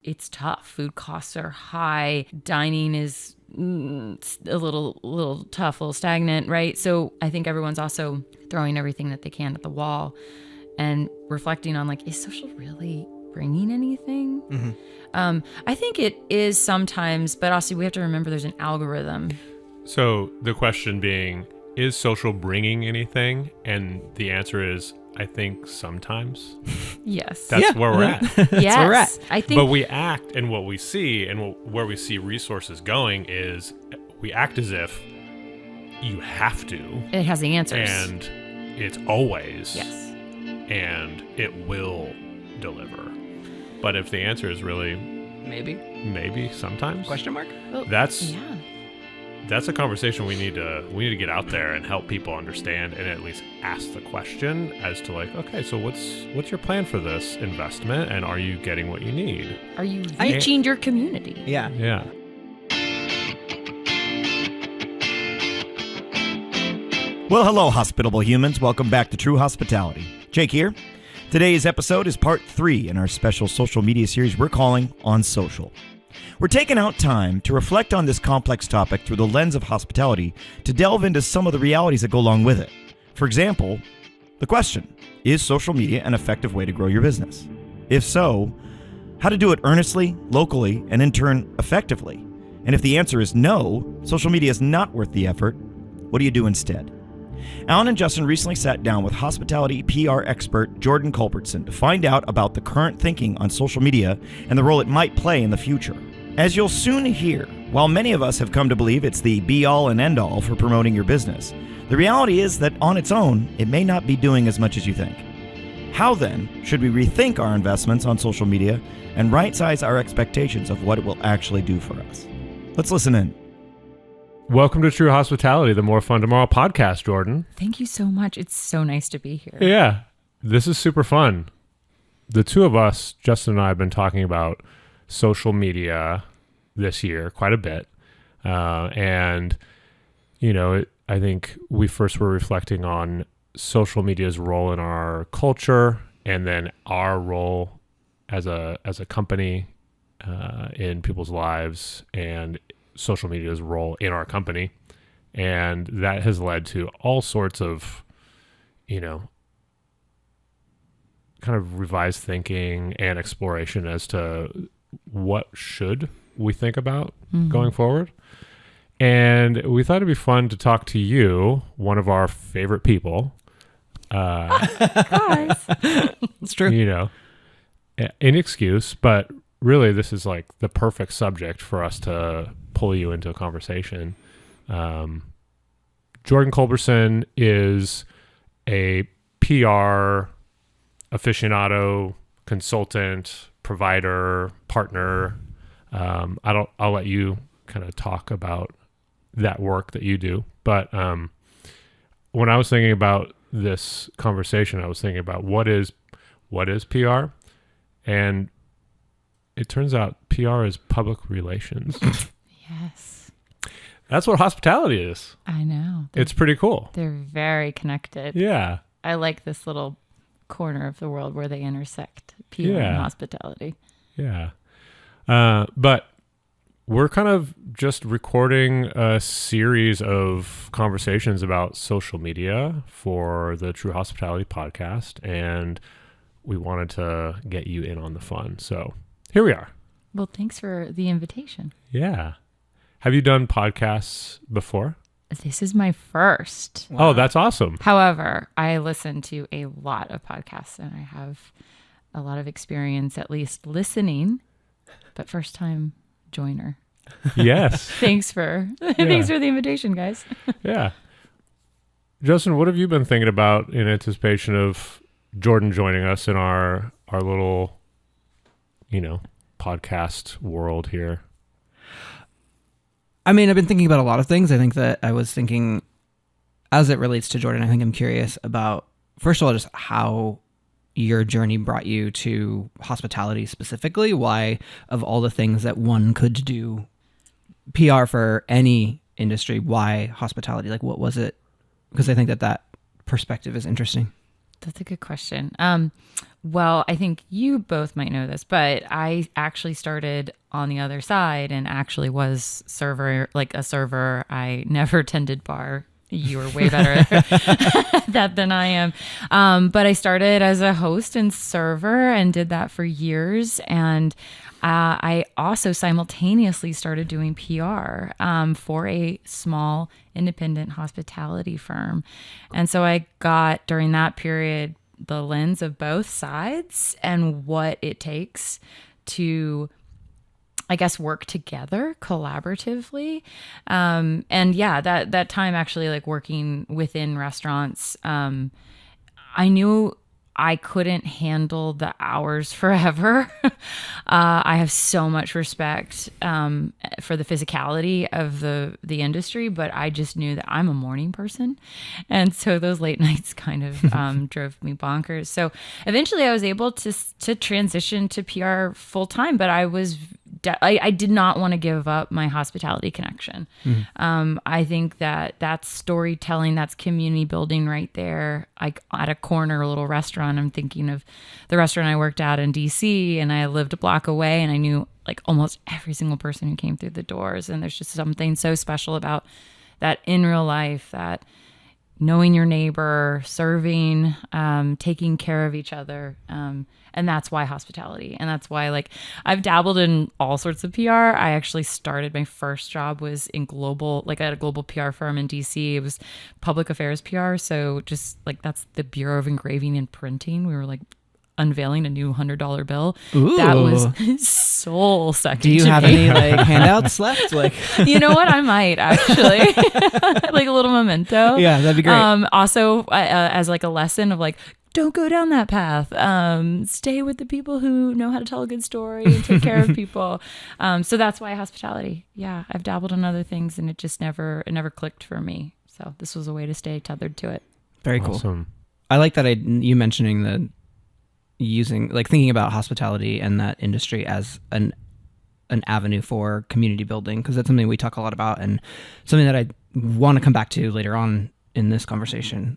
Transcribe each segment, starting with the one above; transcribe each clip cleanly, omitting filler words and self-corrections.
it's tough. Food costs are high. Dining is a little tough, a little stagnant, right? So I think everyone's also throwing everything that they can at the wall and reflecting on like, is social really bringing anything? Mm-hmm. I think it is sometimes, but also we have to remember there's an algorithm. So the question being, is social bringing anything? And the answer is, I think sometimes. Yes. That's where we're at. Yes. where we're at. I think. But we act, and what we see and where we see resources going is we act as if you have to. It has the answers. And it's always. Yes. And it will deliver. But if the answer is really maybe sometimes Question mark? Well, that's a conversation we need to get out there and help people understand and at least ask the question as to like, okay, so what's your plan for this investment, and are you getting what you need? Are you reaching your community? Yeah. Yeah. Well, hello, hospitable humans. Welcome back to True Hospitality. Jake here. Today's episode is part 3 in our special social media series we're calling On Social. We're taking out time to reflect on this complex topic through the lens of hospitality to delve into some of the realities that go along with it. For example, the question, is social media an effective way to grow your business? If so, how to do it earnestly, locally, and in turn, effectively? And if the answer is no, social media is not worth the effort, what do you do instead? Alan and Justin recently sat down with hospitality PR expert Jordan Culberson to find out about the current thinking on social media and the role it might play in the future. As you'll soon hear, while many of us have come to believe it's the be-all and end-all for promoting your business, the reality is that on its own, it may not be doing as much as you think. How then should we rethink our investments on social media and right-size our expectations of what it will actually do for us? Let's listen in. Welcome to True Hospitality, the More Fun Tomorrow podcast, Jordan. Thank you so much. It's so nice to be here. Yeah, this is super fun. The two of us, Justin and I, have been talking about social media this year quite a bit. And, you know, I think we first were reflecting on social media's role in our culture and then our role as a company in people's lives and social media's role in our company. And that has led to all sorts of, you know, kind of revised thinking and exploration as to what should we think about going forward. And we thought it'd be fun to talk to you, one of our favorite people. Guys. It's true. You know, an excuse, but really this is like the perfect subject for us to pull you into a conversation. Jordan Culberson is a PR aficionado, consultant, provider, partner. I'll let you kind of talk about that work that you do. But when I was thinking about this conversation, I was thinking about what is PR, and it turns out PR is public relations. Yes. That's what hospitality is. I know. It's pretty cool. They're very connected. Yeah. I like this little corner of the world where they intersect, PR Yeah. and hospitality. Yeah. But we're kind of just recording a series of conversations about social media for the True Hospitality podcast, and we wanted to get you in on the fun. So here we are. Well, thanks for the invitation. Yeah. Have you done podcasts before? This is my first. Wow. Oh, that's awesome. However, I listen to a lot of podcasts and I have a lot of experience at least listening, but first time joiner. Yes. Thanks for the invitation, guys. Yeah. Justin, what have you been thinking about in anticipation of Jordan joining us in our little, you know, podcast world here? I mean, I've been thinking about a lot of things. I think that I was thinking, as it relates to Jordan, I think I'm curious about, first of all, just how your journey brought you to hospitality specifically. Why, of all the things that one could do, PR for any industry, why hospitality? Like, what was it? Because I think that perspective is interesting. That's a good question. Well, I think you both might know this, but I actually started on the other side and actually was like a server. I never tended bar. You were way better at that than I am. But I started as a host and server and did that for years. And I also simultaneously started doing PR for a small independent hospitality firm. And so I got, during that period, the lens of both sides and what it takes to, I guess, work together collaboratively. And yeah, that time actually, like working within restaurants, I knew I couldn't handle the hours forever. I have so much respect for the physicality of the industry, but I just knew that I'm a morning person. And so those late nights kind of drove me bonkers. So eventually I was able to transition to PR full time, but I did not want to give up my hospitality connection. I think that that's storytelling, that's community building right there. Like at a corner little restaurant, I'm thinking of the restaurant I worked at in DC, and I lived a block away, and I knew like almost every single person who came through the doors. And there's just something so special about that in real life, that knowing your neighbor, serving, taking care of each other. And that's why hospitality. And that's why, like, I've dabbled in all sorts of PR. I actually started, my first job was in global, like at a global PR firm in DC. It was public affairs PR. So just like, that's the Bureau of Engraving and Printing. We were like unveiling a new $100 bill. Ooh. That was soul sucking. Do you have any like handouts left? Like, you know what? I might actually like a little memento. Yeah, that'd be great. Also, as like a lesson of like, don't go down that path. Stay with the people who know how to tell a good story and take care of people. So that's why hospitality. Yeah, I've dabbled in other things, and it never clicked for me. So this was a way to stay tethered to it. Very cool. Awesome. I like that you mentioning thinking about hospitality and that industry as an avenue for community building, because that's something we talk a lot about and something that I want to come back to later on in this conversation.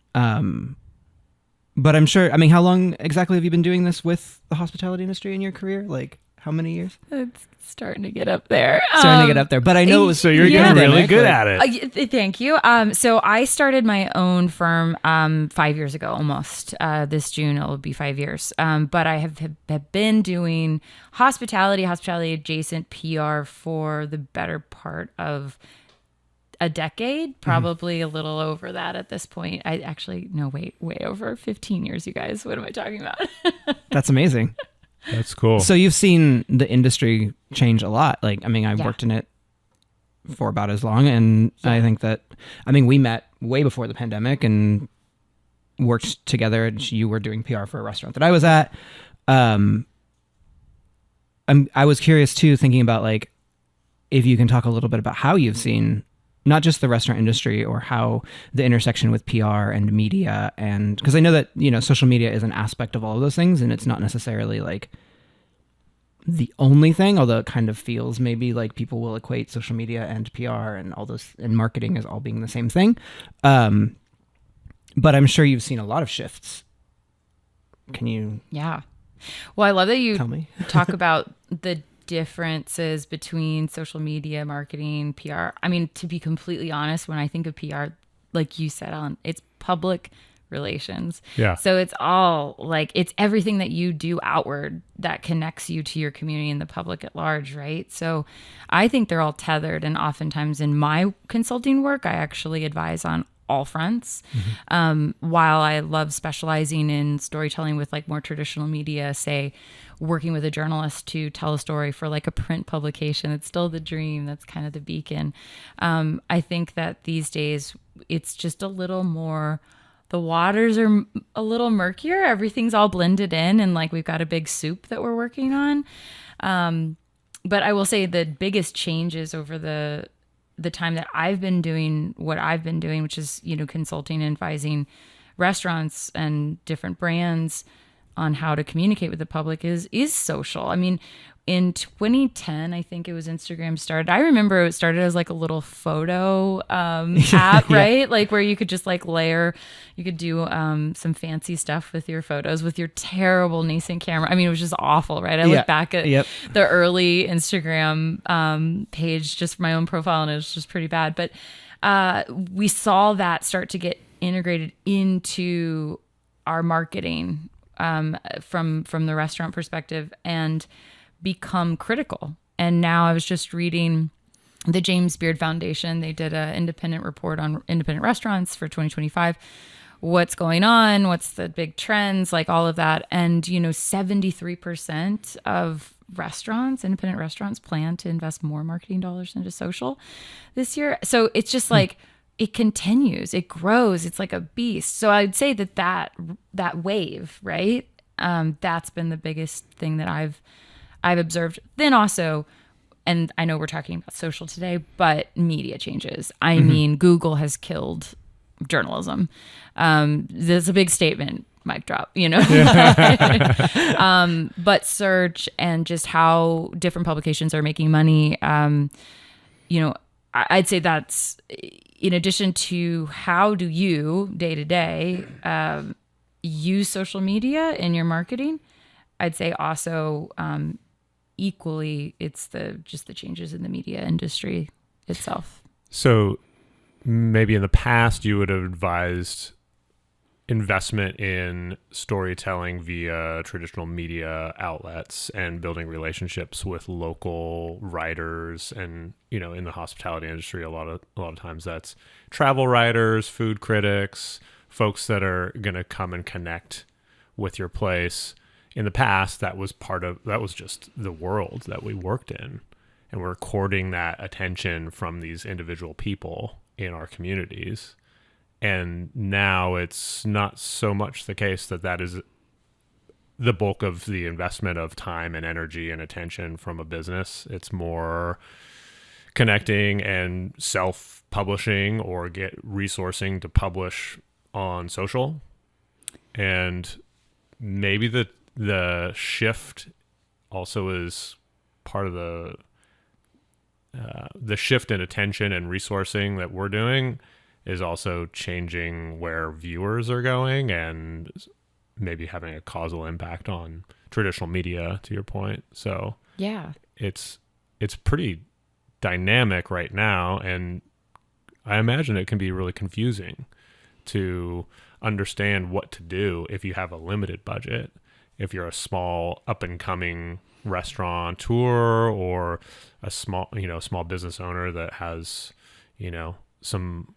But I'm sure, I mean, how long exactly have you been doing this with the hospitality industry in your career? Like, how many years? It's starting to get up there. But I know it was So you're getting really good at it. Thank you. So I started my own firm 5 years ago, almost. This June it will be 5 years. But I have been doing hospitality adjacent PR for the better part of a decade, probably a little over that at this point. I actually, no, way over 15 years, you guys. What am I talking about? That's amazing. That's cool. So you've seen the industry change a lot. Like, I mean, I worked in it for about as long, and I think that, I mean, we met way before the pandemic and worked together. You were doing PR for a restaurant that I was at. I was curious too, thinking about like, if you can talk a little bit about how you've seen not just the restaurant industry, or how the intersection with PR and media, and because I know that, you know, social media is an aspect of all of those things, and it's not necessarily like the only thing, although it kind of feels maybe like people will equate social media and PR and all those and marketing as all being the same thing. But I'm sure you've seen a lot of shifts. Can you? Yeah. Well, I love that you tell me. talk about the differences between social media, marketing, PR. I mean, to be completely honest, when I think of PR, like you said, it's public relations. Yeah. So it's all like, it's everything that you do outward that connects you to your community and the public at large, right? So I think they're all tethered. And oftentimes in my consulting work, I actually advise on all fronts. While I love specializing in storytelling with like more traditional media, say working with a journalist to tell a story for like a print publication, it's still the dream. That's kind of the beacon. I think that these days it's just a little more, the waters are a little murkier. Everything's all blended in, and like we've got a big soup that we're working on. But I will say the biggest changes over the time that I've been doing what I've been doing, which is, you know, consulting and advising restaurants and different brands. on how to communicate with the public is social. I mean, in 2010, I think it was Instagram started. I remember it started as like a little photo app, right? Like where you could just like layer, you could do some fancy stuff with your photos with your terrible nascent camera. I mean, it was just awful, right? I look back at the early Instagram page just for my own profile, and it was just pretty bad. But we saw that start to get integrated into our marketing from the restaurant perspective and become critical. And now I was just reading the James Beard Foundation. They did an independent report on independent restaurants for 2025. What's going on? What's the big trends? Like all of that. And, 73% of restaurants, independent restaurants, plan to invest more marketing dollars into social this year. So it's just like, it continues, it grows. It's like a beast. So I'd say that wave, right? That's been the biggest thing that I've observed. Then also, and I know we're talking about social today, but media changes. I mean, Google has killed journalism. There's a big statement, mic drop, but search and just how different publications are making money. I'd say that's in addition to how do you day to day use social media in your marketing. I'd say also equally, it's the changes in the media industry itself. So maybe in the past you would have advised investment in storytelling via traditional media outlets and building relationships with local writers, and in the hospitality industry a lot of times that's travel writers, food critics, folks that are going to come and connect with your place. In the past, that was just the world that we worked in, and we're courting that attention from these individual people in our communities. And now it's not so much the case that is the bulk of the investment of time and energy and attention from a business. It's more connecting and self-publishing or get resourcing to publish on social. And maybe the shift also is part of the shift in attention and resourcing that we're doing is also changing where viewers are going and maybe having a causal impact on traditional media, to your point. So yeah, it's pretty dynamic right now, and I imagine it can be really confusing to understand what to do if you have a limited budget, if you're a small up and coming restaurateur or a small business owner that has some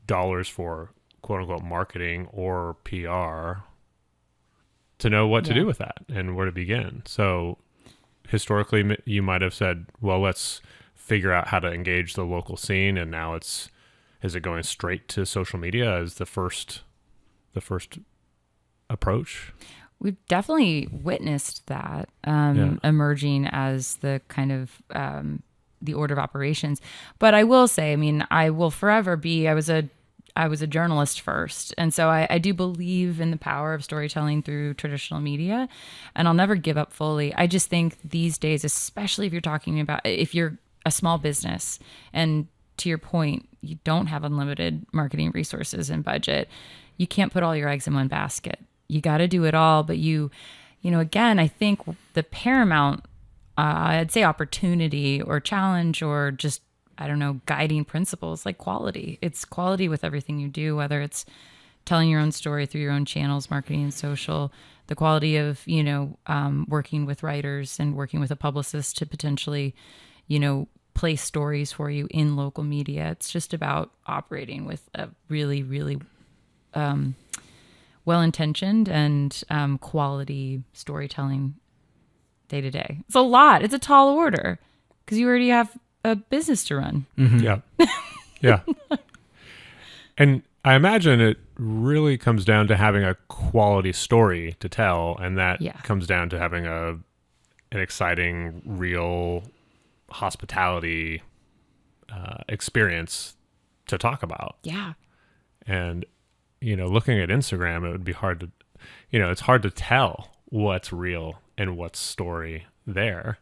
dollars for quote unquote marketing or PR, to know what to do with that and where to begin. So historically you might have said, well, let's figure out how to engage the local scene, and now is it going straight to social media as the first approach? We've definitely witnessed that emerging as the kind of the order of operations. But I will say, I mean, I will forever be, I was a journalist first. And so I do believe in the power of storytelling through traditional media, and I'll never give up fully. I just think these days, especially if you're a small business, and to your point, you don't have unlimited marketing resources and budget, you can't put all your eggs in one basket. You got to do it all. But again, I think the paramount, I'd say opportunity or challenge or just, I don't know, guiding principles like quality. It's quality with everything you do, whether it's telling your own story through your own channels, marketing and social, the quality of, working with writers and working with a publicist to potentially, place stories for you in local media. It's just about operating with a really, really well-intentioned and quality storytelling day to day. It's a lot. It's a tall order because you already have a business to run. Mm-hmm. Yeah. Yeah. And I imagine it really comes down to having a quality story to tell, and that comes down to having an exciting, real hospitality experience to talk about. Yeah. And looking at Instagram, it would be hard to it's hard to tell what's real and what's story there.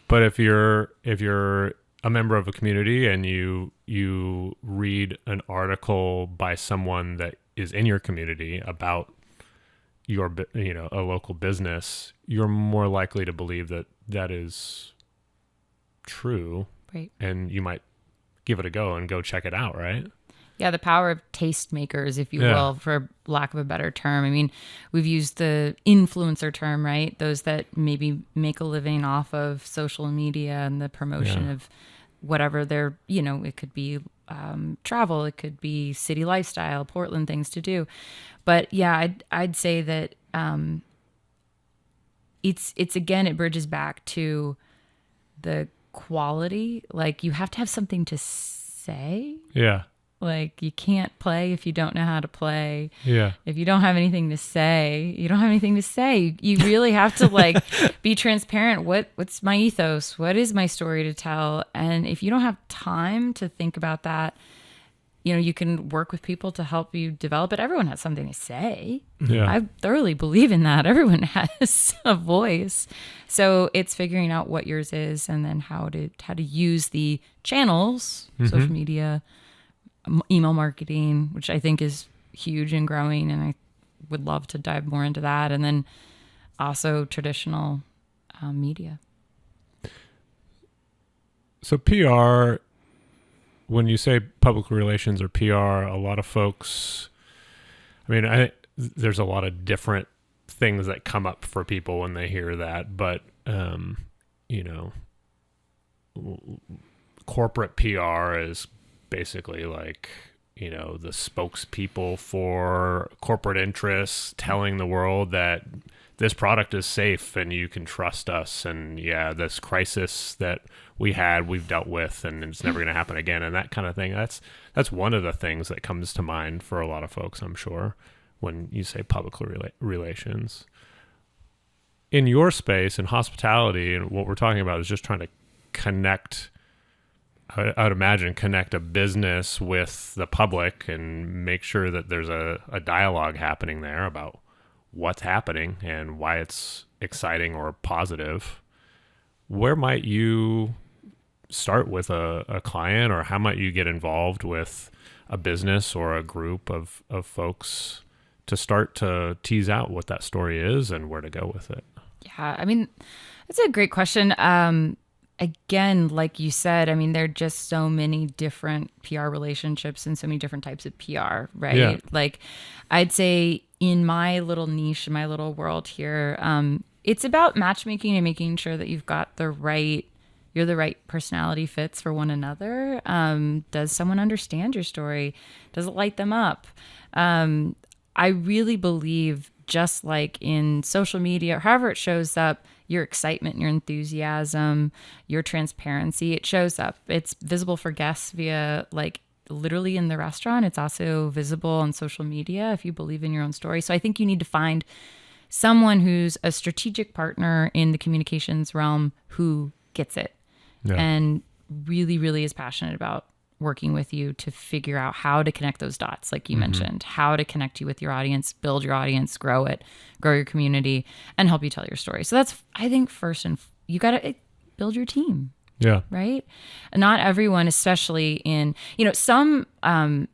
But if you're a member of a community and you read an article by someone that is in your community about a local business, you're more likely to believe that is true. Right. And you might give it a go and go check it out, right? Yeah, the power of tastemakers, if you will, for lack of a better term. I mean, we've used the influencer term, right? Those that maybe make a living off of social media and the promotion of whatever they're, it could be travel, it could be city lifestyle, Portland things to do. But yeah, I'd say that it's again, it bridges back to the quality. Like, you have to have something to say. Yeah. Like, you can't play if you don't know how to play. Yeah. If you don't have anything to say, you don't have anything to say. You really have to be transparent. What's my ethos? What is my story to tell? And if you don't have time to think about that, you can work with people to help you develop it. Everyone has something to say. Yeah. I thoroughly believe in that. Everyone has a voice. So it's figuring out what yours is, and then how to use the channels, social media, email marketing, which I think is huge and growing, and I would love to dive more into that. And then also traditional media. So PR, when you say public relations or PR, a lot of folks, there's a lot of different things that come up for people when they hear that, but corporate PR is basically the spokespeople for corporate interests, telling the world that this product is safe and you can trust us, and this crisis that we've dealt with, and it's never going to happen again, and that kind of thing. That's one of the things that comes to mind for a lot of folks, I'm sure, when you say public relations. In your space, in hospitality, and what we're talking about is just trying to connect, I would imagine, connect a business with the public and make sure that there's a dialogue happening there about what's happening and why it's exciting or positive. Where might you start with a client, or how might you get involved with a business or a group of folks to start to tease out what that story is and where to go with it? Yeah, that's a great question. Again, like you said, there are just so many different PR relationships and so many different types of PR, right? Yeah. Like, I'd say in my little niche, in my little world here, it's about matchmaking and making sure that you've got the right personality fits for one another. Does someone understand your story? Does it light them up? I really believe, just like in social media, however it shows up, your excitement, your enthusiasm, your transparency, it shows up. It's visible for guests via literally in the restaurant. It's also visible on social media if you believe in your own story. So I think you need to find someone who's a strategic partner in the communications realm who gets it and really, really is passionate about working with you to figure out how to connect those dots, like you mentioned, how to connect you with your audience, build your audience, grow your community, and help you tell your story. So that's, I think, first, and you got to build your team. Yeah. Right. Not everyone, especially in, some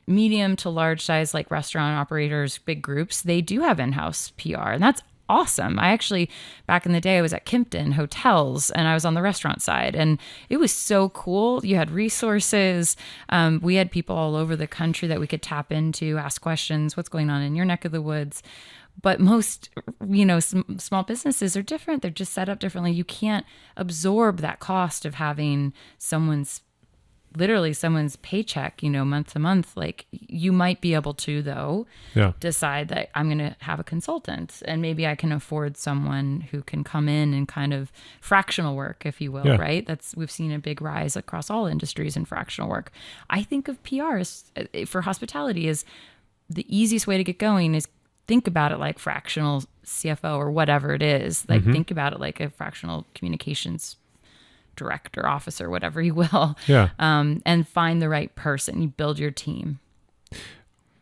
medium to large size, like restaurant operators, big groups, they do have in-house PR, and that's awesome. I actually, back in the day, I was at Kimpton Hotels and I was on the restaurant side, and it was so cool. You had resources. We had people all over the country that we could tap into, ask questions, what's going on in your neck of the woods. But most, small businesses are different. They're just set up differently. You can't absorb that cost of having someone's paycheck, month to month. Like, you might be able to, though, decide that I'm going to have a consultant, and maybe I can afford someone who can come in and kind of fractional work, if you will, right? We've seen a big rise across all industries in fractional work. I think of PR for hospitality as the easiest way to get going is think about it like fractional CFO or whatever it is. Like, think about it like a fractional communications director, officer, whatever you will. Yeah. And find the right person. You build your team.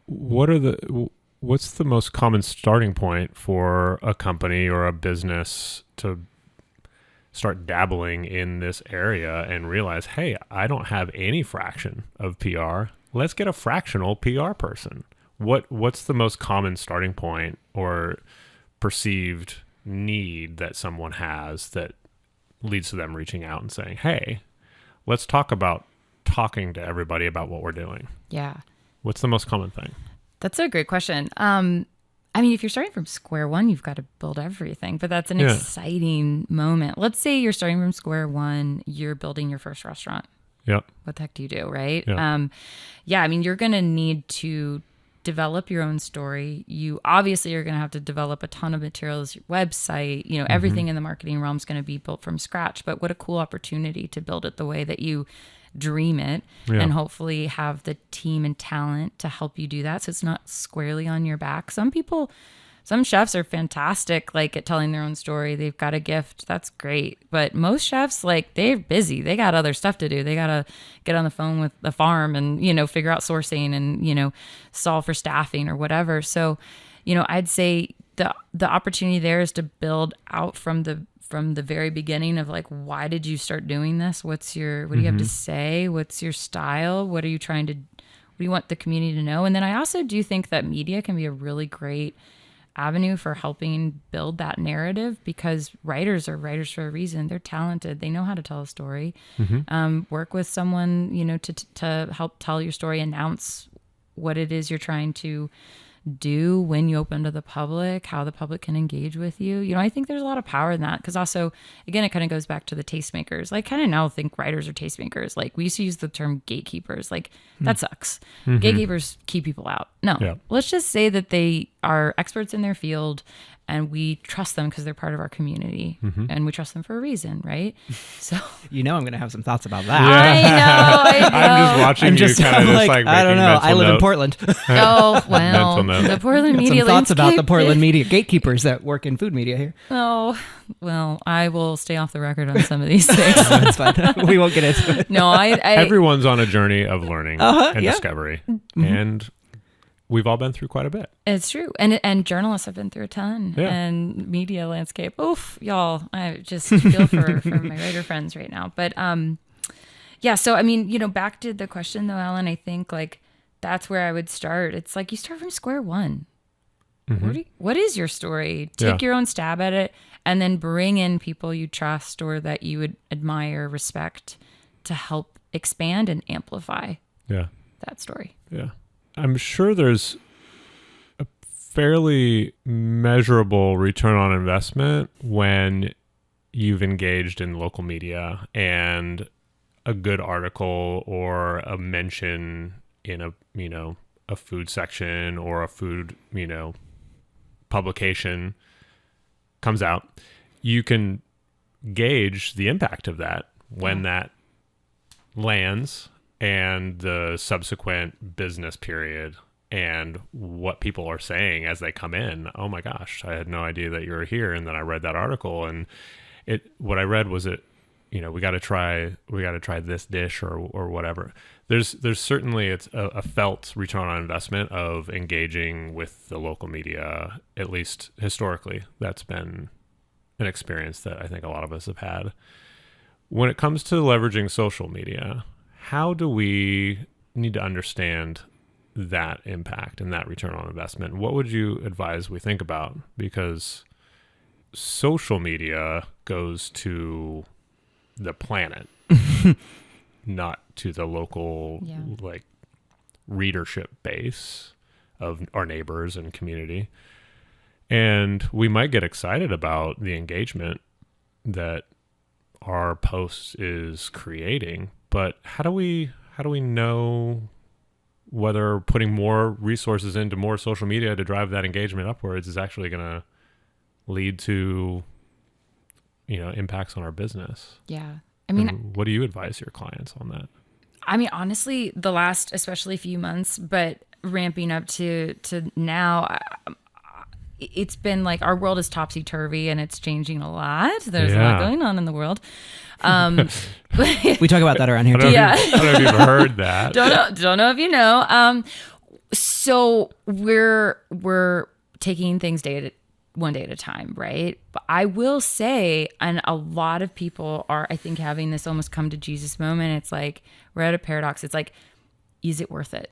What are What's the most common starting point for a company or a business to start dabbling in this area and realize, hey, I don't have any fraction of PR. Let's get a fractional PR person. What's the most common starting point or perceived need that someone has that leads to them reaching out and saying, hey, let's talk about talking to everybody about what we're doing? Yeah. What's the most common thing? That's a great question. I mean, if you're starting from square one, you've got to build everything, but that's an exciting moment. Let's say you're starting from square one, you're building your first restaurant. Yep. What the heck do you do, right? Yeah. I mean, you're going to need to develop your own story. You obviously are going to have to develop a ton of materials, your website, everything in the marketing realm is going to be built from scratch, but what a cool opportunity to build it the way that you dream it and hopefully have the team and talent to help you do that. So it's not squarely on your back. Some chefs are fantastic, like at telling their own story. They've got a gift. That's great. But most chefs, like, they're busy. They got other stuff to do. They got to get on the phone with the farm and, figure out sourcing and, solve for staffing or whatever. So, I'd say the opportunity there is to build out from the very beginning of, like, why did you start doing this? What do you have to say? What's your style? What do you want the community to know? And then I also do think that media can be a really great avenue for helping build that narrative, because writers are writers for a reason. They're talented. They know how to tell a story. Work with someone, to help tell your story, announce what it is you're trying to do when you open to the public, how the public can engage with you. I think there's a lot of power in that, because also, again, it kind of goes back to the tastemakers. Like, kind of now think writers are tastemakers. Like, we used to use the term gatekeepers. Like, that sucks. Gatekeepers keep people out. No, let's just say that they are experts in their field and we trust them because they're part of our community and we trust them for a reason, right? So I'm going to have some thoughts about that. I know. I'm just watching you kind of just like I don't making know. mental I live in note. Portland. Oh, well, the Portland Got media some thoughts about the landscape. Portland media gatekeepers that work in food media here. Oh, well, I will stay off the record on some of these things. That's fine. We won't get into it. No, Everyone's on a journey of learning and yeah. discovery, and we've all been through quite a bit. It's true. And journalists have been through a ton. Yeah. And media landscape. Oof, y'all. I just feel for my writer friends right now. But so I mean, back to the question though, Alan, I think like that's where I would start. It's like you start from square one. What is your story? Take your own stab at it and then bring in people you trust or that you would admire, respect to help expand and amplify that story. Yeah. I'm sure there's a fairly measurable return on investment when you've engaged in local media and a good article or a mention in a food section or a food, publication comes out. You can gauge the impact of that when that lands and the subsequent business period and what people are saying as they come in. Oh my gosh, I had no idea that you were here. And then I read that article and what I read was we got to try this dish or whatever. There's certainly it's a felt return on investment of engaging with the local media, at least historically. That's been an experience that I think a lot of us have had. When it comes to leveraging social media, how do we need to understand that impact and that return on investment? What would you advise we think about? Because social media goes to the planet, not to the local like readership base of our neighbors and community. And we might get excited about the engagement that our post is creating, but how do we know whether putting more resources into more social media to drive that engagement upwards is actually going to lead to impacts on our business? Yeah. I mean, and what do you advise your clients on that? I mean, honestly, the last especially few months, but ramping up to now, it's been like our world is topsy-turvy and it's changing a lot. There's a lot going on in the world. We talk about that around here too. I don't know if you've heard that. Don't know if you know. So we're taking things one day at a time, right? But I will say, and a lot of people are, I think, having this almost come to Jesus moment. It's like we're at a paradox. It's like, is it worth it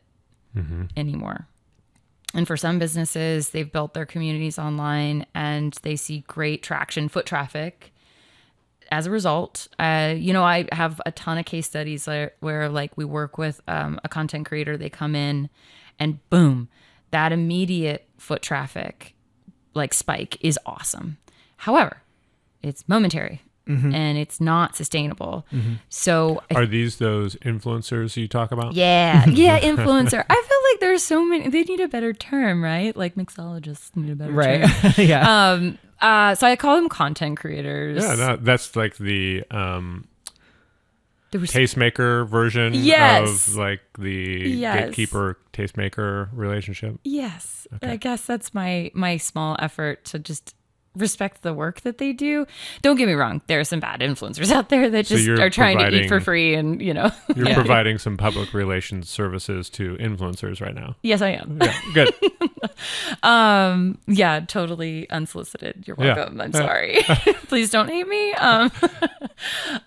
anymore? And for some businesses, they've built their communities online and they see great traction, foot traffic. As a result, I have a ton of case studies where like we work with a content creator, they come in and boom, that immediate foot traffic like spike is awesome. However, it's momentary and it's not sustainable. So Are these those influencers you talk about? yeah, influencer. I feel like there's so many, they need a better term, right? Like mixologists need a better term. Yeah. So I call them content creators. Yeah, no, that's like the tastemaker version Yes. of like the gatekeeper tastemaker relationship. Yes. Okay. I guess that's my small effort to just respect the work that they do. Don't get me wrong. There are some bad influencers out there that just are trying to eat for free and, You're providing some public relations services to influencers right now. Yes, I am. Yeah, good. Yeah, totally unsolicited. You're welcome. I'm sorry. Please don't hate me.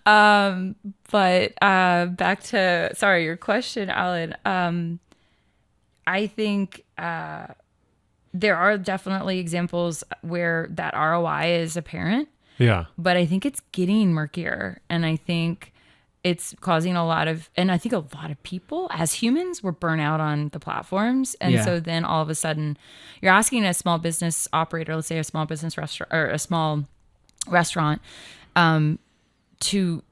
But back to, sorry, your question, Alan. I think there are definitely examples where that ROI is apparent. Yeah. But I think it's getting murkier. And I think it's causing and I think a lot of people as humans were burnt out on the platforms. And so then all of a sudden you're asking a small business operator, let's say a small business restaurant or a small restaurant, to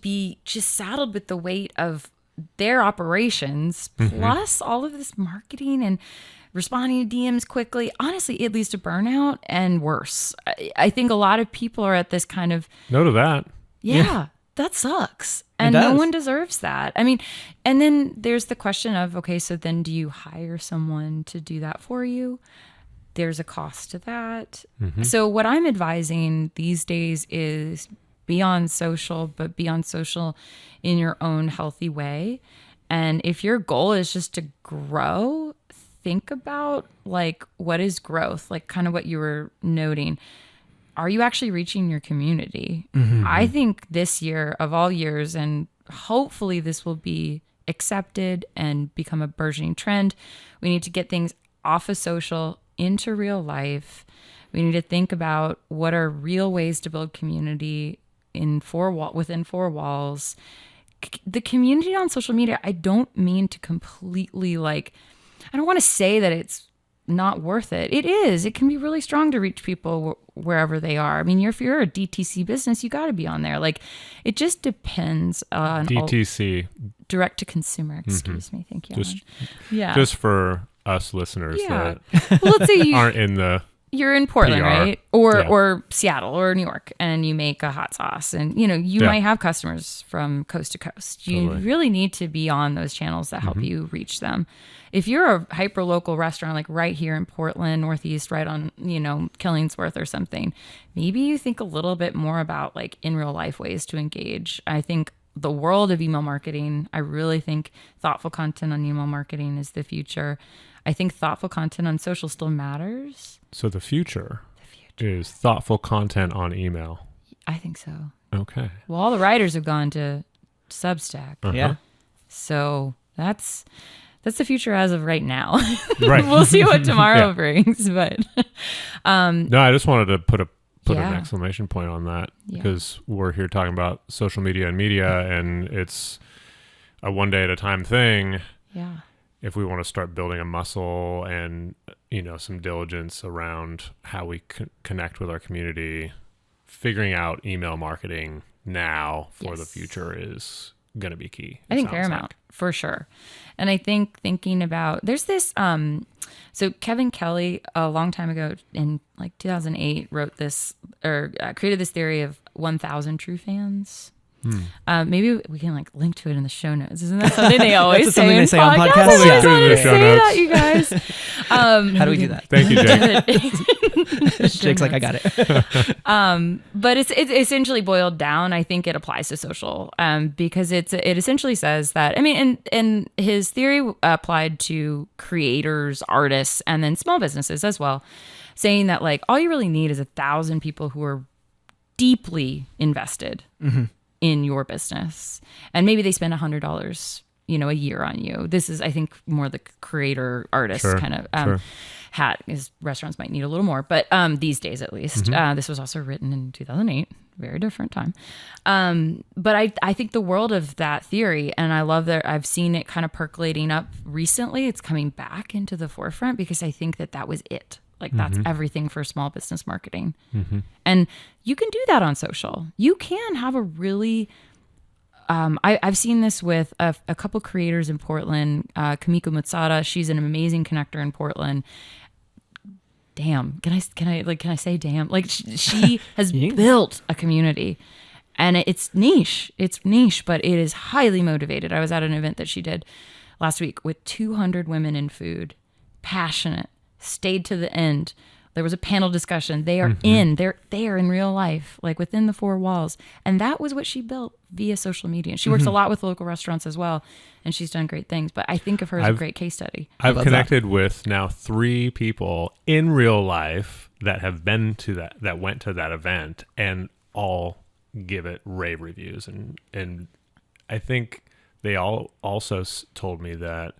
be just saddled with the weight of their operations plus all of this marketing and responding to DMs quickly. Honestly, it leads to burnout and worse. I think a lot of people are at this kind of no to that. Yeah. That sucks. And no one deserves that. I mean, and then there's the question of, okay, so then do you hire someone to do that for you? There's a cost to that. So what I'm advising these days is be on social, but be on social in your own healthy way. And if your goal is just to grow, think about like, what is growth? Like kind of what you were noting. Are you actually reaching your community? I think this year of all years, and hopefully this will be accepted and become a burgeoning trend, we need to get things off of social into real life. We need to think about what are real ways to build community within four walls. The community on social media, I don't mean to completely I don't want to say that it's not worth it. It is. It can be really strong to reach people wherever they are. I mean, if you're a DTC business, you got to be on there. Like, it just depends on DTC, direct to consumer. Excuse me. Thank you. Just for us listeners that well, let's say aren't in the. You're in Portland, PR. right? Or Seattle or New York, and you make a hot sauce, and you might have customers from coast to coast. You really need to be on those channels that help you reach them. If you're a hyper local restaurant, like right here in Portland, Northeast, right on Killingsworth or something, maybe you think a little bit more about like in real life ways to engage. I think the world of email marketing, I really think thoughtful content on email marketing is the future. I think thoughtful content on social still matters. So the future is thoughtful content on email. I think so. Okay. Well, all the writers have gone to Substack. Yeah. So that's the future as of right now. Right. We'll see what tomorrow brings. But no, I just wanted to put an Yeah. exclamation point on that Yeah. because we're here talking about social media and media, and it's a one day at a time thing. Yeah. If we want to start building a muscle and some diligence around how we connect with our community, figuring out email marketing now for the future is going to be key. I think paramount for sure. And I think thinking about, there's this, so Kevin Kelly a long time ago in like 2008 wrote this or created this theory of 1,000 true fans. Maybe we can like link to it in the show notes. Isn't that something they always That's say? something they say on podcasts? I Yeah. just wanted to Show say notes. that, you guys. How do we do that? Thank you, Jake. Jake's like, I got it. But it's essentially boiled down. I think it applies to social because it essentially says that, I mean, and his theory applied to creators, artists, and then small businesses as well, saying that like all you really need is 1,000 people who are deeply invested in your business, and maybe they spend $100 a year on you. This is, I think, more the creator artist kind of hat, is restaurants might need a little more, but these days at least. This was also written in 2008, very different time. But I think the world of that theory, and I love that I've seen it kind of percolating up recently. It's coming back into the forefront because I think that was it. Like that's everything for small business marketing. And you can do that on social. You can have a really, I've seen this with a couple creators in Portland, Kamiko Mutsada. She's an amazing connector in Portland. Damn. Can I say damn? Like she has built a community, and it's niche, but it is highly motivated. I was at an event that she did last week with 200 women in food, passionate, stayed to the end. There was a panel discussion. They are they're there in real life, like within the four walls. And that was what she built via social media. She works a lot with local restaurants as well, and she's done great things. But I think of her as a great case study. I've connected with now 3 people in real life that have been to that went to that event, and all give it rave reviews. And I think they all also told me that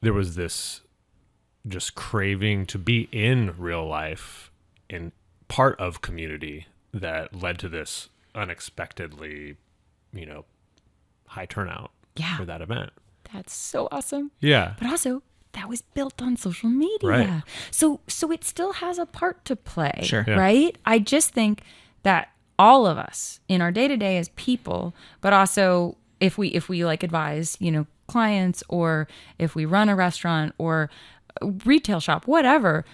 there was this just craving to be in real life in part of community that led to this unexpectedly, high turnout for that event. That's so awesome. Yeah. But also that was built on social media. Right. So it still has a part to play. Sure. Yeah. Right? I just think that all of us in our day-to-day as people, but also if we like advise, clients, or if we run a restaurant or retail shop, whatever,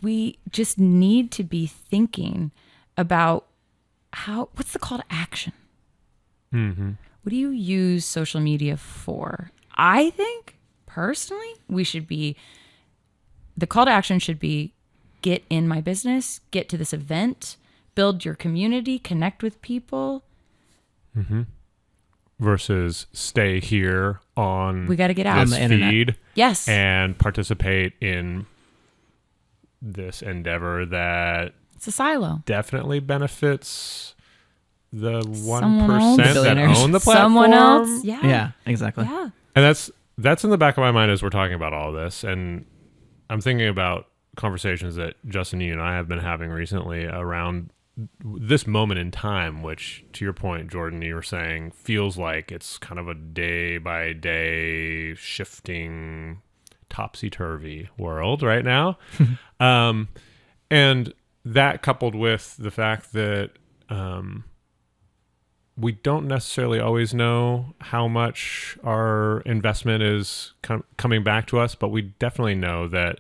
we just need to be thinking about what's the call to action? What do you use social media for? I think personally the call to action should be get in my business, get to this event, build your community, connect with people. Versus stay here on We got to get out. this On the internet. feed Yes. and participate in this endeavor that It's a silo. definitely benefits the Someone else. 1% that Billionaires. own the platform. Someone else. Yeah. Yeah, exactly. Yeah. And that's in the back of my mind as we're talking about all this. And I'm thinking about conversations that Justin, you and I have been having recently around this moment in time, which, to your point, Jordan, you were saying feels like it's kind of a day by day shifting topsy-turvy world right now. And that coupled with the fact that we don't necessarily always know how much our investment is coming back to us, but we definitely know that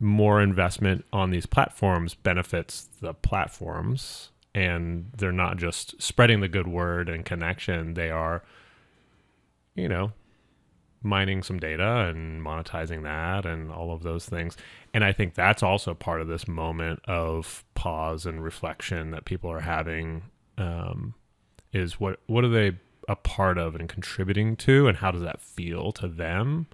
more investment on these platforms benefits the platforms, and they're not just spreading the good word and connection. They are, mining some data and monetizing that and all of those things. And I think that's also part of this moment of pause and reflection that people are having, is what are they a part of and contributing to, and how does that feel to them?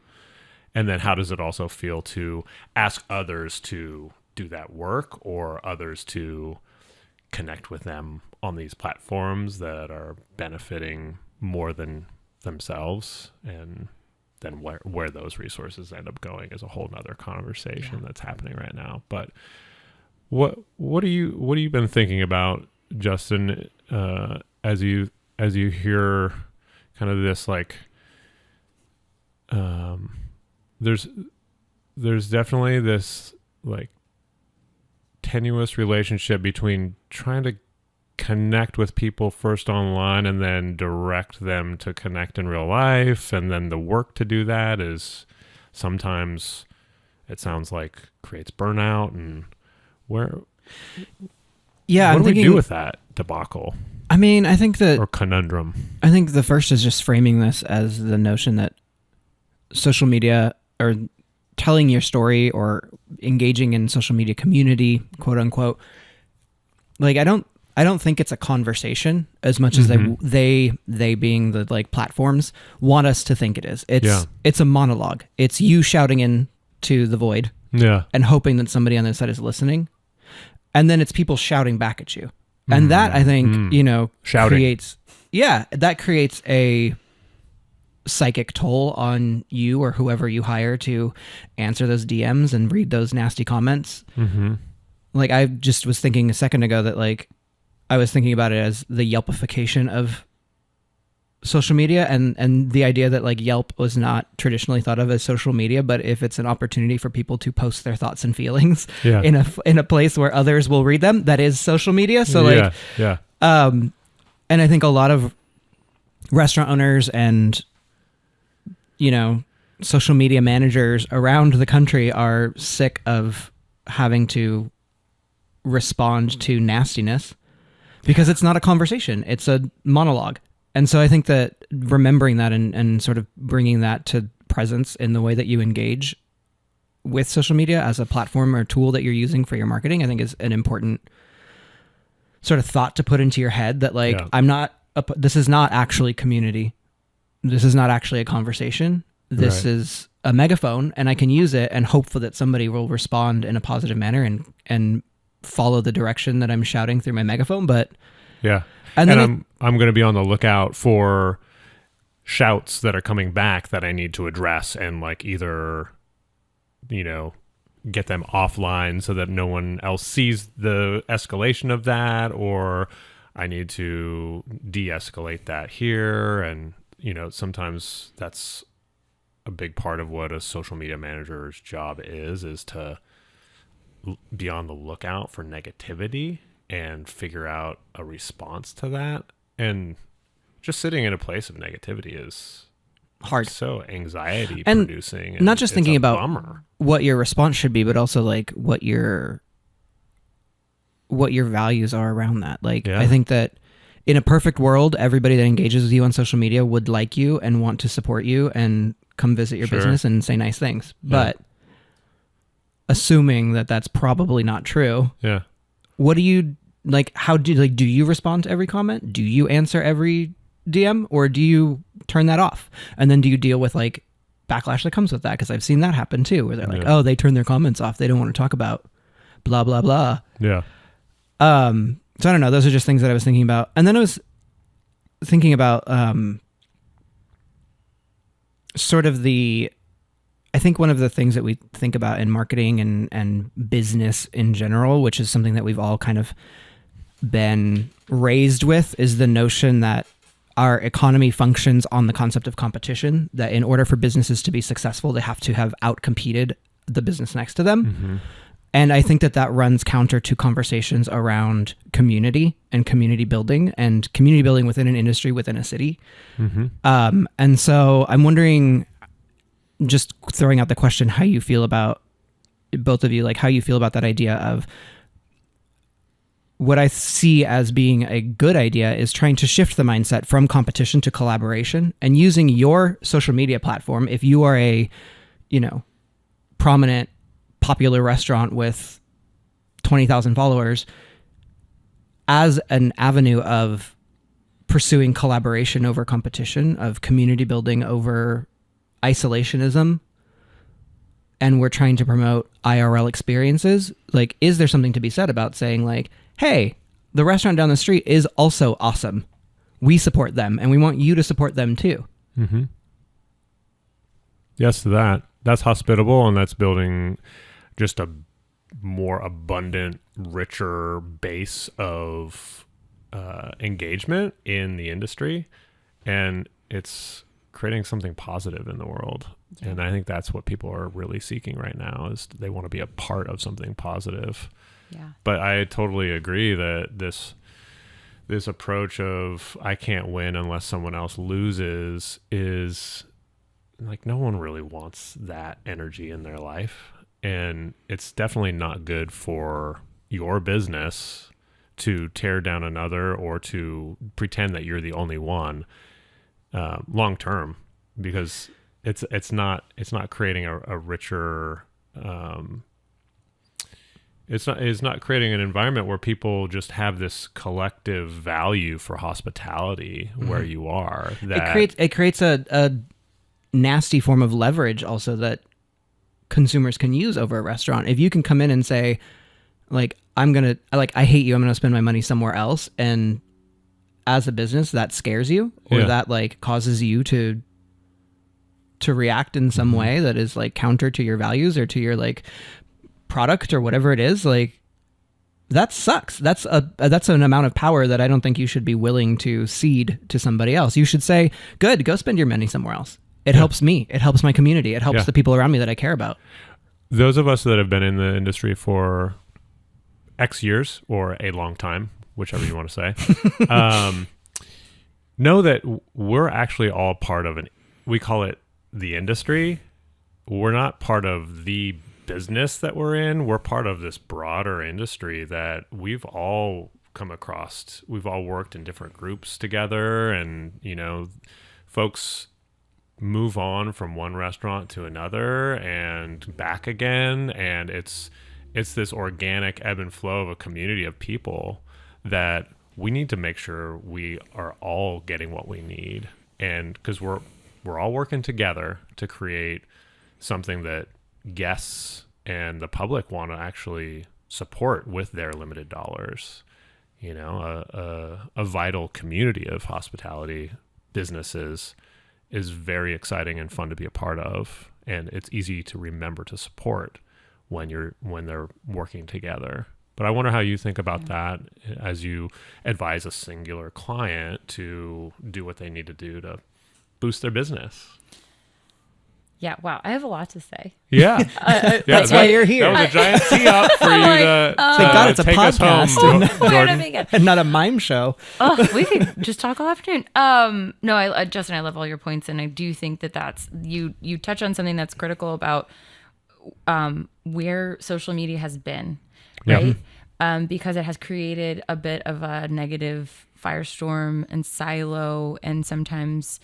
And then how does it also feel to ask others to do that work, or others to connect with them on these platforms that are benefiting more than themselves? And then where those resources end up going is a whole nother conversation that's happening right now. But what are you been thinking about, Justin, as you hear kind of this, like, there's definitely this like tenuous relationship between trying to connect with people first online and then direct them to connect in real life, and then the work to do that is sometimes, it sounds like, creates burnout. And what I'm do we thinking, do with that? debacle I mean, I think or conundrum. I think the first is just framing this as the notion that social media or telling your story or engaging in social media community, quote unquote, like I don't think it's a conversation as much as they being the like platforms want us to think it is. It's a monologue. It's you shouting into the void and hoping that somebody on the other side is listening. And then it's people shouting back at you. And that I think, Shouting. creates a psychic toll on you or whoever you hire to answer those DMs and read those nasty comments. Like I just was thinking a second ago that like I was thinking about it as the Yelpification of social media and the idea that like Yelp was not traditionally thought of as social media, but if it's an opportunity for people to post their thoughts and feelings in a place where others will read them, that is social media. So and I think a lot of restaurant owners and social media managers around the country are sick of having to respond to nastiness because it's not a conversation, it's a monologue. And so I think that remembering that and sort of bringing that to presence in the way that you engage with social media as a platform or tool that you're using for your marketing, I think is an important sort of thought to put into your head that like, this is not actually community. This is not actually a conversation. This is a megaphone and I can use it and hope that somebody will respond in a positive manner and follow the direction that I'm shouting through my megaphone. But and then I'm going to be on the lookout for shouts that are coming back that I need to address and like either, get them offline so that no one else sees the escalation of that, or I need to de-escalate that here. And, sometimes that's a big part of what a social media manager's job is to be on the lookout for negativity and figure out a response to that. And just sitting in a place of negativity is hard, so anxiety and producing, and not just thinking about bummer. What your response should be, but also like what your values are around that. Like I think that in a perfect world, everybody that engages with you on social media would like you and want to support you and come visit your business and say nice things. But assuming that that's probably not true, what do you like? How do you respond to every comment? Do you answer every DM, or do you turn that off? And then do you deal with like backlash that comes with that? Because I've seen that happen too, where they're like, oh, they turn their comments off. They don't want to talk about blah, blah, blah. Yeah. So I don't know. Those are just things that I was thinking about. And then I was thinking about sort of I think one of the things that we think about in marketing and business in general, which is something that we've all kind of been raised with, is the notion that our economy functions on the concept of competition, that in order for businesses to be successful, they have to have outcompeted the business next to them. And I think that runs counter to conversations around community and community building within an industry, within a city. And so I'm wondering, just throwing out the question, how you feel about, both of you, like how you feel about that idea of what I see as being a good idea is trying to shift the mindset from competition to collaboration, and using your social media platform. If you are a, prominent, popular restaurant with 20,000 followers, as an avenue of pursuing collaboration over competition, of community building over isolationism, and we're trying to promote IRL experiences, like, is there something to be said about saying like, hey, the restaurant down the street is also awesome. We support them and we want you to support them too. Yes to that. That's hospitable, and that's building just a more abundant, richer base of engagement in the industry, and it's creating something positive in the world. And I think that's what people are really seeking right now, is they want to be a part of something positive. But I totally agree that this approach of I can't win unless someone else loses is like, no one really wants that energy in their life. And it's definitely not good for your business to tear down another or to pretend that you're the only one long term, because it's not creating a richer it's not creating an environment where people just have this collective value for hospitality where you are. That It creates a nasty form of leverage also that consumers can use over a restaurant. If you can come in and say, like, I hate you, I'm gonna spend my money somewhere else, and as a business that scares you, or that like causes you to react in some way that is like counter to your values or to your like product or whatever it is, like, that sucks. That's an amount of power that I don't think you should be willing to cede to somebody else. You should say, good, go spend your money somewhere else. It helps me. It helps my community. It helps the people around me that I care about. Those of us that have been in the industry for X years or a long time, whichever you want to say, know that we're actually all part of we call it the industry. We're not part of the business that we're in. We're part of this broader industry that we've all come across. We've all worked in different groups together, and, you know, folks move on from one restaurant to another and back again, and it's this organic ebb and flow of a community of people that we need to make sure we are all getting what we need, and because we're all working together to create something that guests and the public want to actually support with their limited dollars. You know, a vital community of hospitality businesses is very exciting and fun to be a part of, and it's easy to remember to support when they're working together. But I wonder how you think about that as you advise a singular client to do what they need to do to boost their business. Yeah, wow, I have a lot to say. Yeah, that's why you're here. That was a giant tee up for you to thank God it's a take us podcast home, Jordan. and not a mime show. Oh, we could just talk all afternoon. No, Justin, I love all your points, and I do think that's you touch on something that's critical about where social media has been, right? Because it has created a bit of a negative firestorm and silo, and sometimes,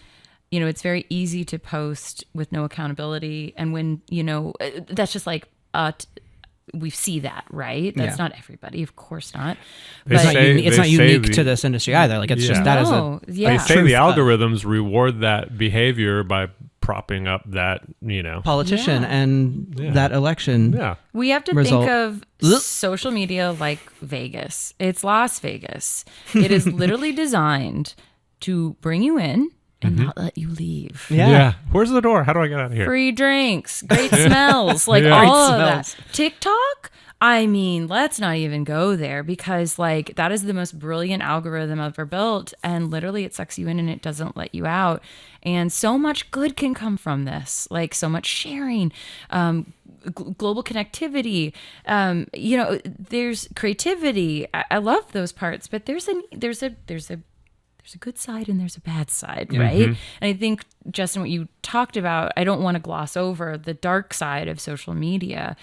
you know, it's very easy to post with no accountability. And when, you know, that's just like, we see that, right? That's not everybody, of course not. It's not unique to this industry either. Like, it's just that is a They say the algorithms reward that behavior by propping up that, you know, politician and that election. Yeah. We have to result. think of social media like Vegas. It's Las Vegas. It is literally designed to bring you in and not let you leave. Yeah. Where's the door? How do I get out of here? Free drinks, great smells, like all of that. TikTok, I mean, let's not even go there, because like that is the most brilliant algorithm ever built, and literally it sucks you in and it doesn't let you out. And so much good can come from this, like so much sharing, global connectivity, you know, there's creativity. I love those parts, but there's a good side and there's a bad side, right? And I think, Justin, what you talked about, I don't want to gloss over the dark side of social media.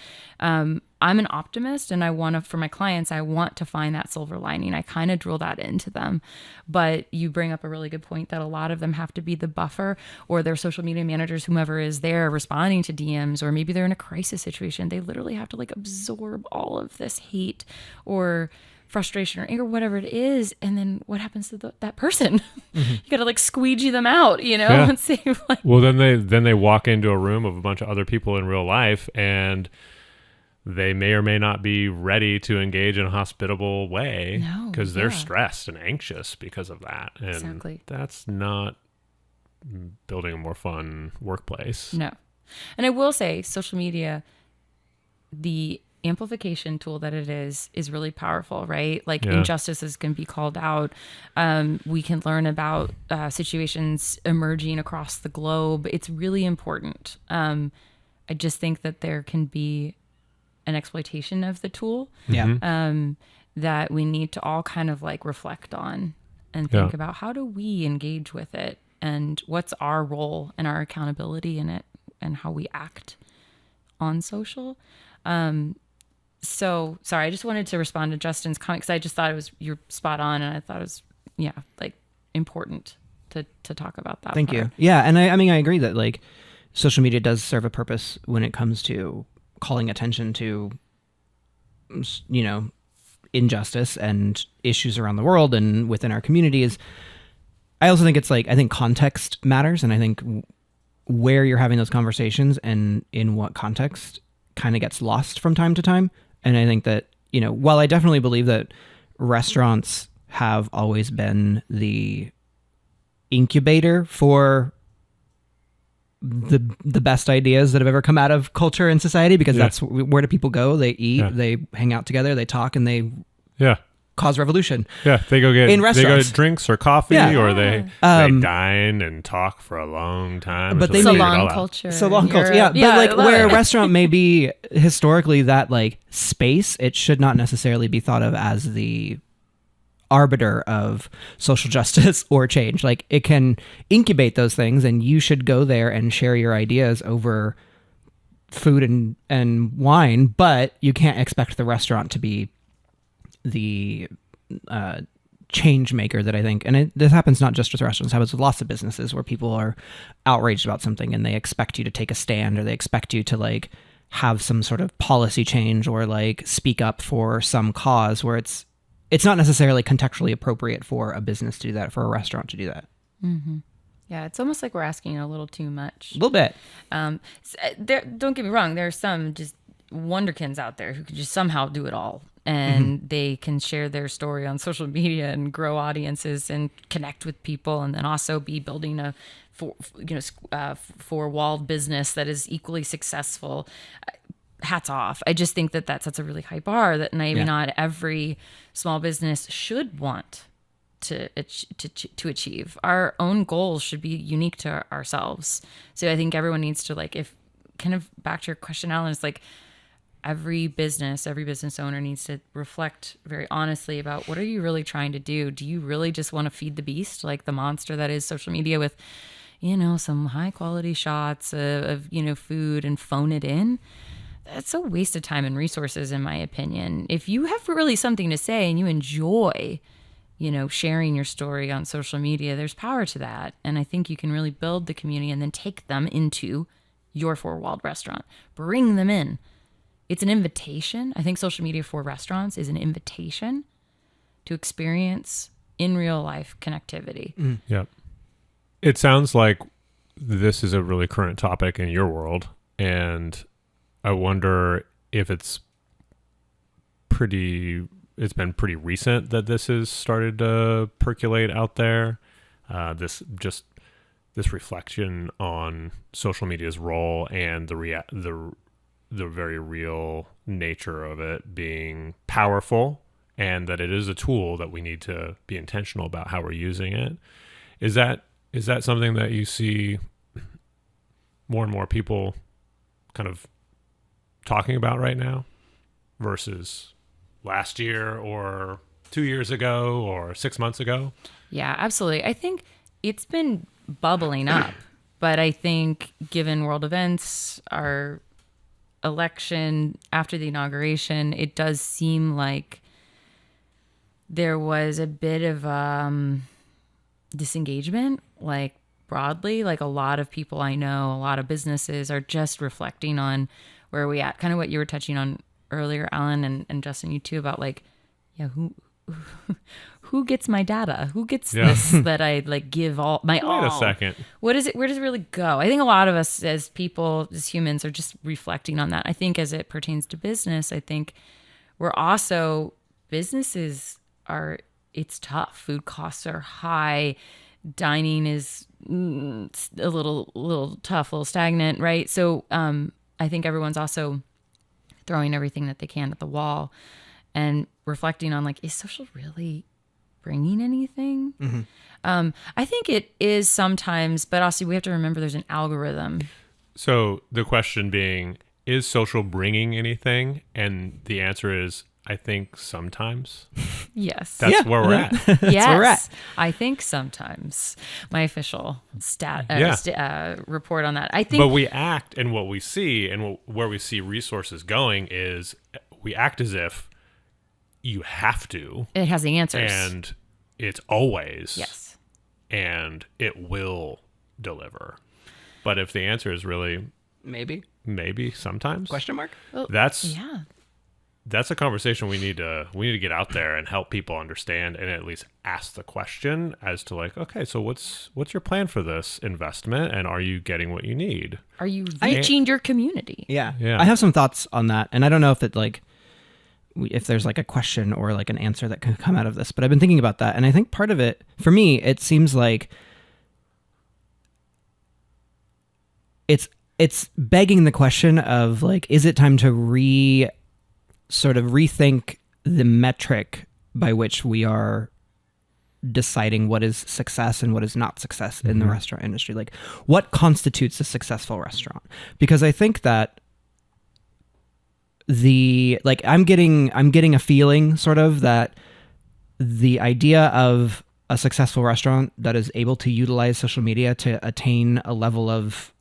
I'm an optimist, and I want to, for my clients, I want to find that silver lining. I kind of drill that into them. But you bring up a really good point that a lot of them have to be the buffer, or their social media managers, whomever is there responding to DMs, or maybe they're in a crisis situation. They literally have to like absorb all of this hate or frustration or anger, whatever it is, and then what happens to that person? You got to like squeegee them out, you know, and say like, well, then they walk into a room of a bunch of other people in real life, and they may or may not be ready to engage in a hospitable way because they're stressed and anxious because of that, and that's not building a more fun workplace. No. And I will say, social media, the amplification tool that it is really powerful, right? Like injustices can be called out. We can learn about situations emerging across the globe. It's really important. I just think that there can be an exploitation of the tool that we need to all kind of like reflect on and think about, how do we engage with it, and what's our role and our accountability in it, and how we act on social. So sorry, I just wanted to respond to Justin's comment because I just thought you're spot on, and I thought it was like important to talk about that. Thank part. you. Yeah, and I mean I agree that like social media does serve a purpose when it comes to calling attention to injustice and issues around the world and within our communities. I also think it's like I think context matters, and I think where you're having those conversations and in what context kind of gets lost from time to time. And I think that, while I definitely believe that restaurants have always been the incubator for the best ideas that have ever come out of culture and society, because that's where do people go? They eat, they hang out together, they talk, and they cause revolution. Yeah, they go get in restaurants. They go drinks or coffee, or they dine and talk for a long time. But they salon culture. Salon culture, yeah. But like where a restaurant may be historically that like space, it should not necessarily be thought of as the arbiter of social justice or change. Like it can incubate those things, and you should go there and share your ideas over food and wine, but you can't expect the restaurant to be the change maker that I think, and this happens not just with restaurants, it happens with lots of businesses where people are outraged about something and they expect you to take a stand, or they expect you to like have some sort of policy change or like speak up for some cause where it's not necessarily contextually appropriate for a business to do that, for a restaurant to do that. Mm-hmm. Yeah, it's almost like we're asking a little too much. A little bit. Don't get me wrong, there are some just wonderkins out there who can just somehow do it all. And they can share their story on social media and grow audiences and connect with people, and then also be building a four-walled business that is equally successful. Hats off. I just think that sets a really high bar that maybe not every small business should want to achieve. Our own goals should be unique to ourselves. So I think everyone needs to if kind of back to your question, Alan, it's like every business owner needs to reflect very honestly about what are you really trying to do? Do you really just want to feed the beast, like the monster that is social media, with, some high quality shots of food and phone it in? That's a waste of time and resources, in my opinion. If you have really something to say and you enjoy, sharing your story on social media, there's power to that. And I think you can really build the community and then take them into your four-walled restaurant. Bring them in. It's an invitation. I think social media for restaurants is an invitation to experience in real life connectivity. Yeah. It sounds like this is a really current topic in your world, and I wonder if it's been pretty recent that this has started to percolate out there. This reflection on social media's role and the very real nature of it being powerful, and that it is a tool that we need to be intentional about how we're using it. Is that something that you see more and more people kind of talking about right now versus last year or 2 years ago or 6 months ago? Yeah, absolutely. I think it's been bubbling up, but I think given world events, our election after the inauguration, it does seem like there was a bit of disengagement, like broadly, like a lot of people I know, a lot of businesses are just reflecting on where are we at, kind of what you were touching on earlier, Alan, and Justin, you too, about who gets my data? Who gets this that I give all my all? Wait a second. Where does it really go? I think a lot of us as people, as humans, are just reflecting on that. I think as it pertains to business, I think businesses are, it's tough. Food costs are high. Dining is a little tough, a little stagnant, right? So I think everyone's also throwing everything that they can at the wall and reflecting on is social really bringing anything? Mm-hmm. I think it is sometimes, but also we have to remember there's an algorithm. So the question being, is social bringing anything? And the answer is, I think sometimes. Yes. That's where we're at. Yes, where we're at. I think sometimes. My official report on that. I think. But we act, and what we see and where we see resources going is we act as if you have to. It has the answers. And it's always. Yes. And it will deliver. But if the answer is really maybe sometimes question mark, well, that's a conversation we need to get out there and help people understand, and at least ask the question as to like, okay, so what's your plan for this investment, and are you getting what you need? Are you reaching your community? Yeah. I have some thoughts on that, and I don't know if it like if there's like a question or like an answer that can come out of this, but I've been thinking about that, and I think part of it for me, it seems like it's begging the question of like, is it time to rethink the metric by which we are deciding what is success and what is not success in the restaurant industry? Like, what constitutes a successful restaurant? Because I think that I'm getting a feeling sort of that the idea of a successful restaurant that is able to utilize social media to attain a level of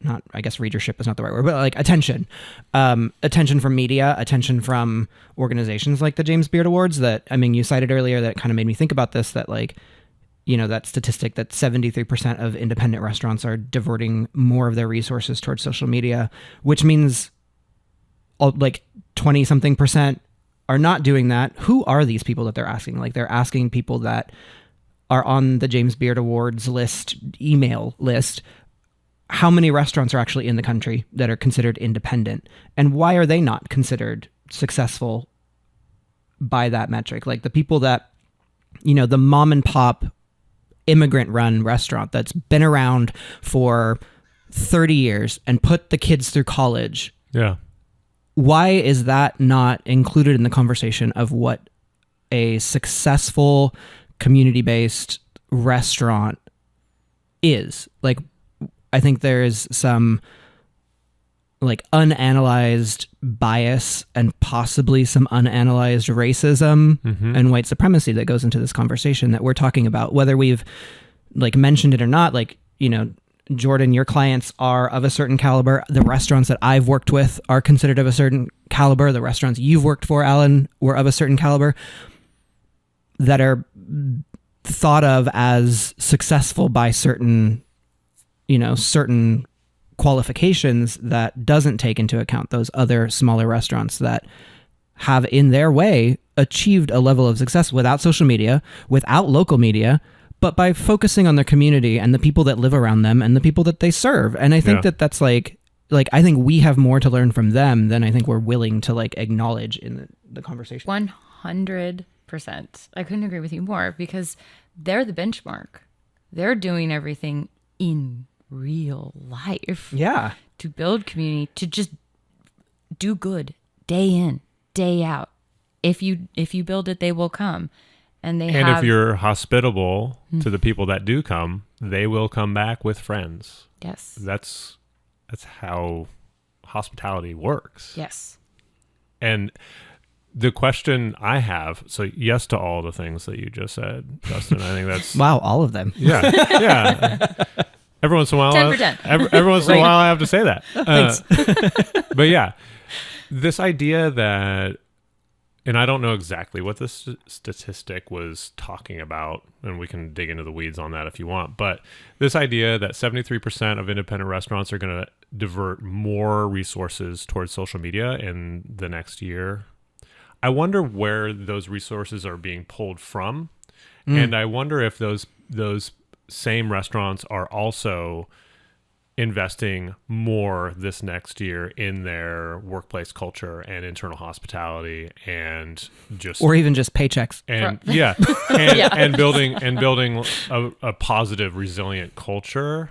not, I guess readership is not the right word, but like attention from media, attention from organizations like the James Beard Awards that, I mean, you cited earlier that kind of made me think about this, that like, you know, that statistic that 73% of independent restaurants are diverting more of their resources towards social media, which means like 20 something percent are not doing that. Who are these people that they're asking? Like, they're asking people that are on the James Beard Awards email list. How many restaurants are actually in the country that are considered independent? And why are they not considered successful by that metric? Like the people that, you know, the mom and pop immigrant run restaurant that's been around for 30 years and put the kids through college. Yeah. Why is that not included in the conversation of what a successful community-based restaurant is? Like, I think there is some like unanalyzed bias and possibly some unanalyzed racism and white supremacy that goes into this conversation that we're talking about, whether we've like mentioned it or not. Like, you know, Jordan, your clients are of a certain caliber. The restaurants that I've worked with are considered of a certain caliber. The restaurants you've worked for, Alan, were of a certain caliber that are thought of as successful by certain qualifications that doesn't take into account those other smaller restaurants that have in their way achieved a level of success without social media, without local media, but by focusing on their community and the people that live around them and the people that they serve. And I think that's like I think we have more to learn from them than I think we're willing to like acknowledge in the conversation. 100%. I couldn't agree with you more, because they're the benchmark. They're doing everything in real life. Yeah. To build community, to just do good day in, day out. If you build it, they will come. And if you're hospitable to the people that do come, they will come back with friends. Yes. That's how hospitality works. Yes. And the question I have, so yes to all the things that you just said, Justin. I think that's wow, all of them. Yeah. Yeah. Every once in a while, 10 for 10. Every once in a while, I have to say that. Thanks. But yeah, this idea that, and I don't know exactly what this statistic was talking about, and we can dig into the weeds on that if you want, but this idea that 73% of independent restaurants are going to divert more resources towards social media in the next year. I wonder where those resources are being pulled from. And I wonder if those same restaurants are also investing more this next year in their workplace culture and internal hospitality, and or even just paychecks, and and building a positive, resilient culture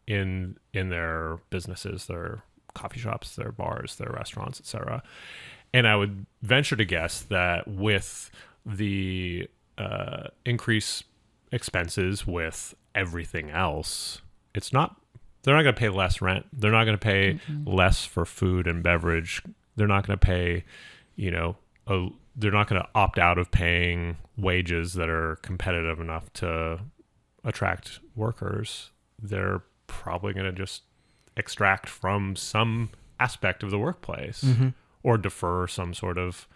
in their businesses, their coffee shops, their bars, their restaurants, etc. And I would venture to guess that with the increased expenses with everything else, they're not going to pay less rent. They're not going to pay less for food and beverage. They're not going to pay, they're not going to opt out of paying wages that are competitive enough to attract workers. They're probably going to just extract from some aspect of the workplace, or defer some sort of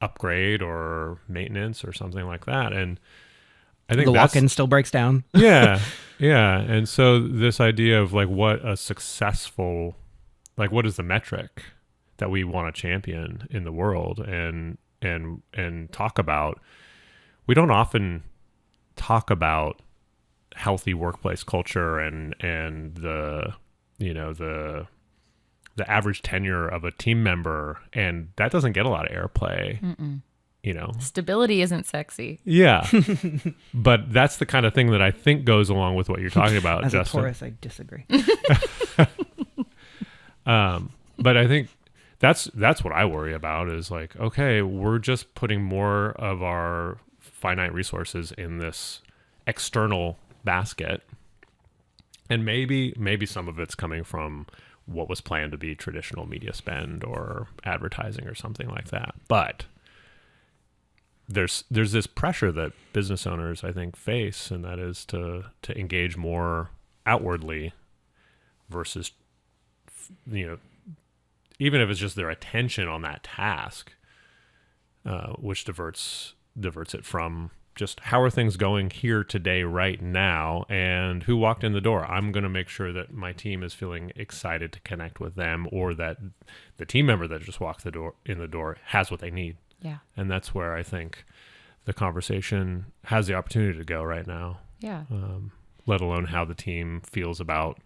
upgrade or maintenance or something like that. And I think the walk-in still breaks down. Yeah. And so this idea of like what a successful, like what is the metric that we want to champion in the world and talk about. We don't often talk about healthy workplace culture and the, you know, the average tenure of a team member, and that doesn't get a lot of airplay. You know, stability isn't sexy. Yeah. But that's the kind of thing that I think goes along with what you're talking about, As Justin. a Taurus, I disagree. But I think that's what I worry about is like, okay, we're just putting more of our finite resources in this external basket. And maybe some of it's coming from what was planned to be traditional media spend or advertising or something like that. But there's this pressure that business owners, I think, face, and that is to engage more outwardly versus, you know, even if it's just their attention on that task, which diverts it from just how are things going here today, right now, and who walked in the door. I'm going to make sure that my team is feeling excited to connect with them, or that the team member that just walked in the door has what they need. Yeah. And that's where I think the conversation has the opportunity to go right now. Yeah. Let alone how the team feels about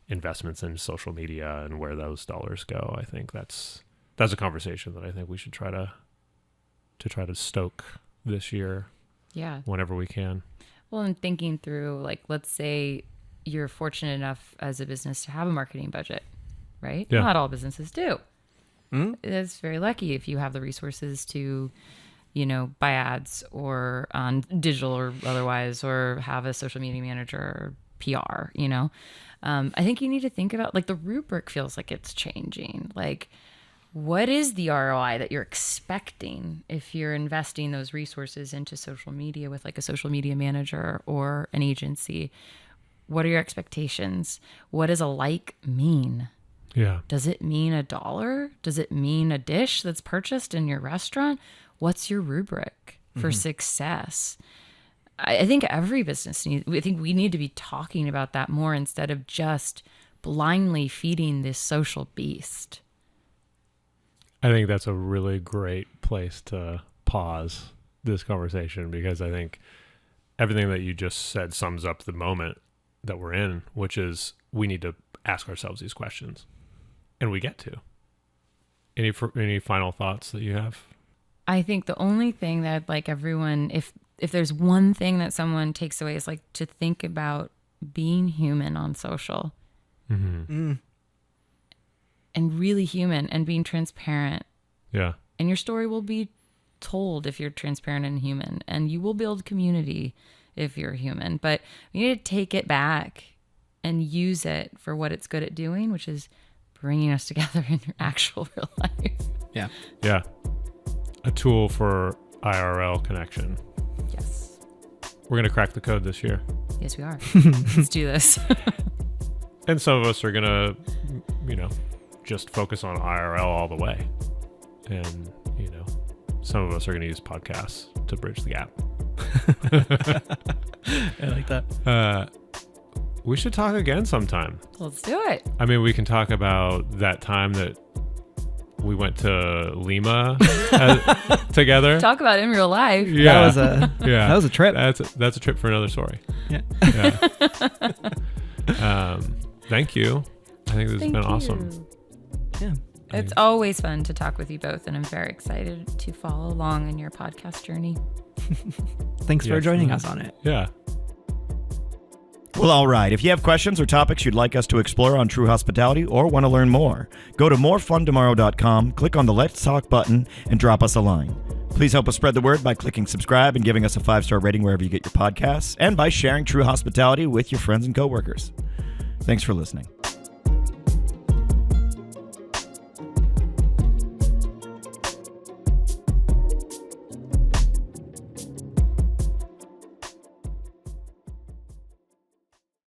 investments in social media and where those dollars go. I think that's a conversation that I think we should try to stoke this year. Yeah. Whenever we can. Well, and thinking through, like, let's say you're fortunate enough as a business to have a marketing budget, right? Yeah. Not all businesses do. Mm-hmm. It's very lucky if you have the resources to, you know, buy ads or on digital or otherwise, or have a social media manager or PR, you know. I think you need to think about, like, the rubric feels like it's changing. Like, what is the ROI that you're expecting if you're investing those resources into social media with like a social media manager or an agency? What are your expectations? What does a like mean? Yeah. Does it mean $1? Does it mean a dish that's purchased in your restaurant? What's your rubric for success? I think every business I think we need to be talking about that more instead of just blindly feeding this social beast. I think that's a really great place to pause this conversation, because I think everything that you just said sums up the moment that we're in, which is we need to ask ourselves these questions, and we get to. Any final thoughts that you have? I think the only thing that I'd like everyone, if there's one thing that someone takes away, is like to think about being human on social. Mm-hmm. And really human, and being transparent. Yeah. And your story will be told if you're transparent and human, and you will build community if you're human. But you need to take it back and use it for what it's good at doing, which is bringing us together in your actual real life. Yeah. Yeah. A tool for IRL connection. Yes. We're going to crack the code this year. Yes, we are. Let's do this. And some of us are going to, you know, just focus on IRL all the way. And, you know, some of us are going to use podcasts to bridge the gap. I like that. We should talk again sometime. Let's do it. I mean, we can talk about that time that we went to Lima together. Talk about it in real life. Yeah. That was a trip. That's a trip for another story. Yeah. Thank you. I think this has been awesome. Yeah. It's always fun to talk with you both, and I'm very excited to follow along in your podcast journey. Thanks for joining us on it. Yeah. Well, all right. If you have questions or topics you'd like us to explore on True Hospitality or want to learn more, go to morefuntomorrow.com, click on the Let's Talk button, and drop us a line. Please help us spread the word by clicking subscribe and giving us a 5-star rating wherever you get your podcasts, and by sharing True Hospitality with your friends and coworkers. Thanks for listening.